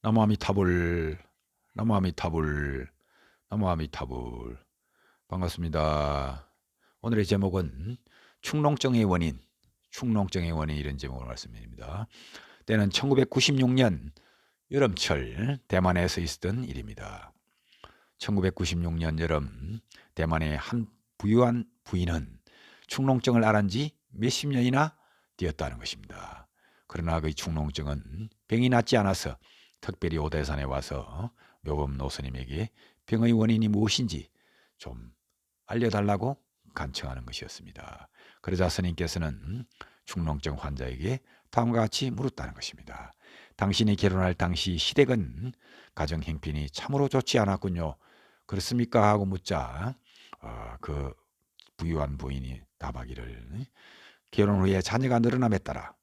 나무아미타불, 나무아미타불, 나무아미타불. 반갑습니다. 오늘의 제목은 축농증의 원인, 축농증의 원인 이런 제목으로 말씀드립니다. 때는 1996년 여름철 대만에서 있었던 일입니다. 1996년 여름 대만의 한 부유한 부인은 축농증을 앓은 지 몇십 년이나 되었다는 것입니다. 그러나 그 축농증은 병이 낫지 않아서 특별히 오대산에 와서 묘범 노스님에게 병의 원인이 무엇인지 좀 알려달라고 간청하는 것이었습니다. 그러자 스님께서는 축농증 환자에게 다음과 같이 물었다는 것입니다. 당신이 결혼할 당시 시댁은 가정 형편이 참으로 좋지 않았군요. 그렇습니까? 하고 묻자 그 부유한 부인이 답하기를 결혼 후에 자녀가 늘어남에 따라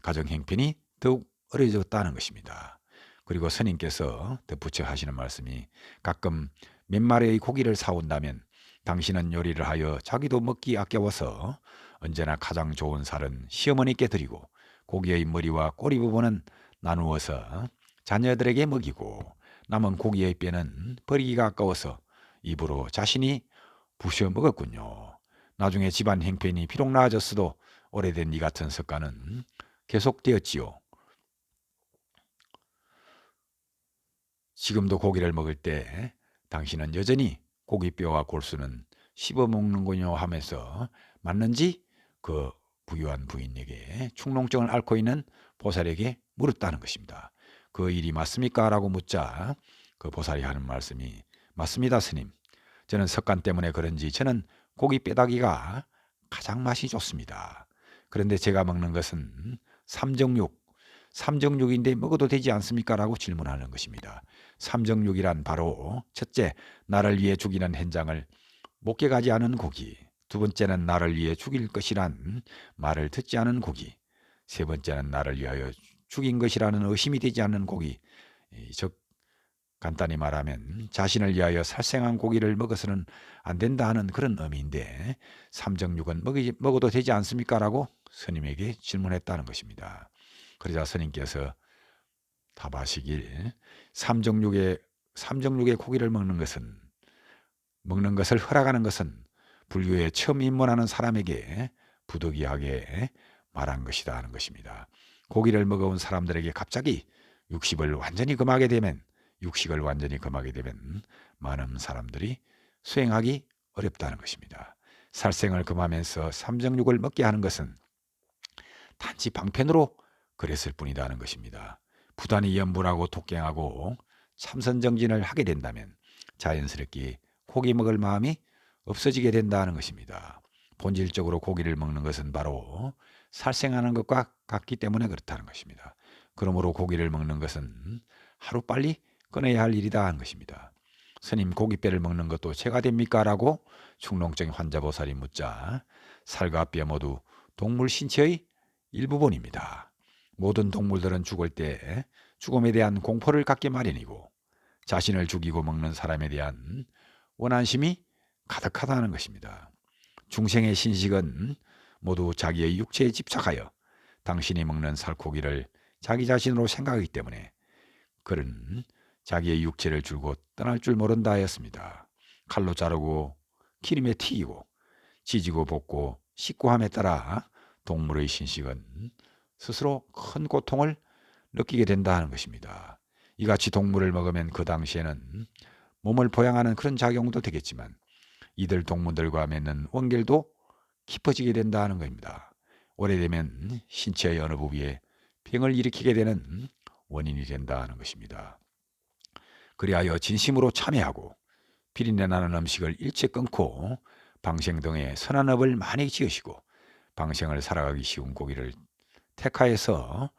가정 형편이 더욱 어려졌다는 것입니다. 그리고 스님께서 덧붙여 하시는 말씀이 가끔 몇 마리의 고기를 사온다면 당신은 요리를 하여 자기도 먹기 아껴워서 언제나 가장 좋은 살은 시어머니께 드리고 고기의 머리와 꼬리 부분은 나누어서 자녀들에게 먹이고 남은 고기의 뼈는 버리기가 아까워서 입으로 자신이 부셔 먹었군요. 나중에 집안 형편이 비록 나아졌어도 오래된 이 같은 습관은 계속되었지요. 지금도 고기를 먹을 때 당신은 여전히 고기뼈와 골수는 씹어 먹는군요 하면서 맞는지 그 부유한 부인에게 축농증을 앓고 있는 보살에게 물었다는 것입니다. 그 일이 맞습니까? 라고 묻자 그 보살이 하는 말씀이 맞습니다 스님. 저는 습관 때문에 그런지 저는 고기 뼈다귀가 가장 맛이 좋습니다. 그런데 제가 먹는 것은 삼정육, 삼정육인데 먹어도 되지 않습니까? 라고 질문하는 것입니다. 삼정육이란 바로 첫째, 나를 위해 죽이는 현장을 목격하지 않은 고기. 두 번째는 나를 위해 죽일 것이란 말을 듣지 않은 고기. 세 번째는 나를 위하여 죽인 것이라는 의심이 되지 않는 고기. 즉 간단히 말하면 자신을 위하여 살생한 고기를 먹어서는 안 된다 하는 그런 의미인데 삼정육은 먹어도 되지 않습니까? 라고 스님에게 질문했다는 것입니다. 그러자 스님께서 답하시길 삼정육의 고기를 먹는 것을 허락하는 것은 불교에 처음 입문하는 사람에게 부득이하게 말한 것이다 하는 것입니다. 고기를 먹어온 사람들에게 갑자기 육식을 완전히 금하게 되면 많은 사람들이 수행하기 어렵다는 것입니다. 살생을 금하면서 삼정육을 먹게 하는 것은 단지 방편으로 그랬을 뿐이다 하는 것입니다. 부단히 염불하고 독갱하고 참선정진을 하게 된다면 자연스럽게 고기 먹을 마음이 없어지게 된다는 것입니다. 본질적으로 고기를 먹는 것은 바로 살생하는 것과 같기 때문에 그렇다는 것입니다. 그러므로 고기를 먹는 것은 하루빨리 끊어야 할 일이다 하는 것입니다. 스님 고기뼈를 먹는 것도 죄가 됩니까? 라고 축농증 환자보살이 묻자 살과 뼈 모두 동물 신체의 일부분입니다. 모든 동물들은 죽을 때 죽음에 대한 공포를 갖게 마련이고 자신을 죽이고 먹는 사람에 대한 원한심이 가득하다는 것입니다. 중생의 신식은 모두 자기의 육체에 집착하여 당신이 먹는 살코기를 자기 자신으로 생각하기 때문에 그는 자기의 육체를 줄고 떠날 줄 모른다 하였습니다. 칼로 자르고 기름에 튀기고 지지고 볶고 씻고 함에 따라 동물의 신식은 스스로 큰 고통을 느끼게 된다 하는 것입니다. 이같이 동물을 먹으면 그 당시에는 몸을 보양하는 그런 작용도 되겠지만 이들 동물들과 맺는 원결도 깊어지게 된다 하는 겁니다. 오래되면 신체의 어느 부위에 병을 일으키게 되는 원인이 된다 하는 것입니다. 그리하여 진심으로 참회하고 비린내 나는 음식을 일체 끊고 방생 등의 선한 업을 많이 지으시고 방생을 살아가기 쉬운 고기를 택하여서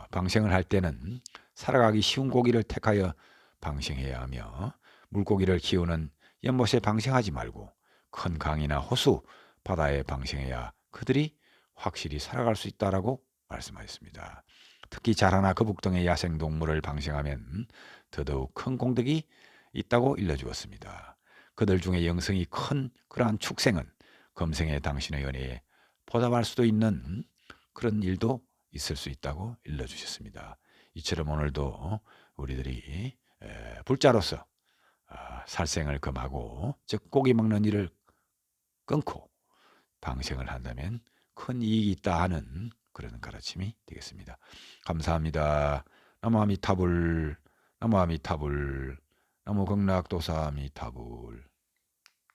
방생을 할 때는 살아가기 쉬운 고기를 택하여 방생해야 하며 물고기를 키우는 연못에 방생하지 말고 큰 강이나 호수, 바다에 방생해야 그들이 확실히 살아갈 수 있다라고 말씀하셨습니다. 특히 자라나 거북 등의 야생동물을 방생하면 더더욱 큰 공덕이 있다고 일러주었습니다. 그들 중에 영성이 큰 그러한 축생은 금생에 당신의 은혜에 보답할 수도 있는 그런 일도 있을 수 있다고 일러주셨습니다. 이처럼 오늘도 우리들이 불자로서 살생을 금하고 즉 고기 먹는 일을 끊고 방생을 한다면 큰 이익이 있다 하는 그런 가르침이 되겠습니다. 감사합니다. 나무 아미타불, 나무 아미타불, 나무 극락도사 아미타불.